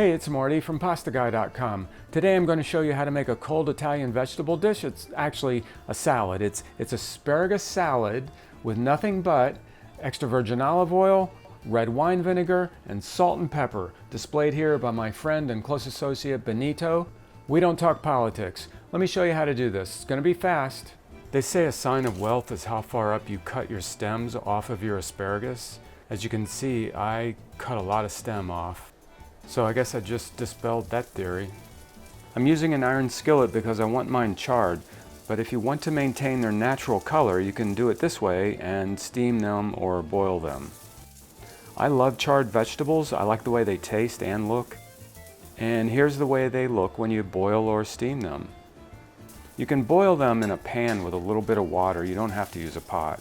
Hey, it's Marty from PastaGuy.com. Today I'm going to show you how to make a cold Italian vegetable dish. It's actually a salad. It's asparagus salad with nothing but extra virgin olive oil, red wine vinegar, and salt and pepper, displayed here by my friend and close associate Benito. We don't talk politics. Let me show you how to do this. It's going to be fast. They say a sign of wealth is how far up you cut your stems off of your asparagus. As you can see, I cut a lot of stem off. So I guess I just dispelled that theory. I'm using an iron skillet because I want mine charred, but if you want to maintain their natural color, you can do it this way and steam them or boil them. I love charred vegetables. I like the way they taste and look. And here's the way they look when you boil or steam them. You can boil them in a pan with a little bit of water. You don't have to use a pot.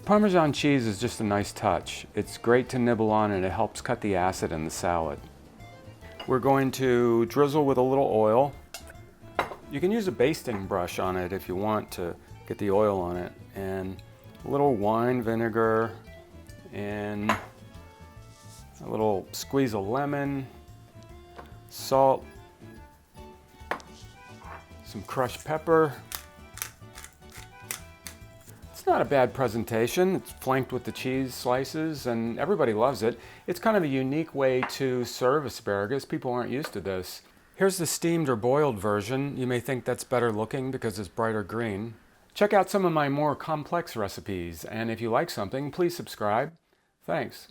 Parmesan cheese is just a nice touch. It's great to nibble on and it helps cut the acid in the salad. We're going to drizzle with a little oil. You can use a basting brush on it if you want to get the oil on it. And a little wine vinegar and a little squeeze of lemon, salt, some crushed pepper. It's not a bad presentation. It's flanked with the cheese slices and everybody loves it. It's kind of a unique way to serve asparagus. People aren't used to this. Here's the steamed or boiled version. You may think that's better looking because it's brighter green. Check out some of my more complex recipes, and if you like something, please subscribe. Thanks.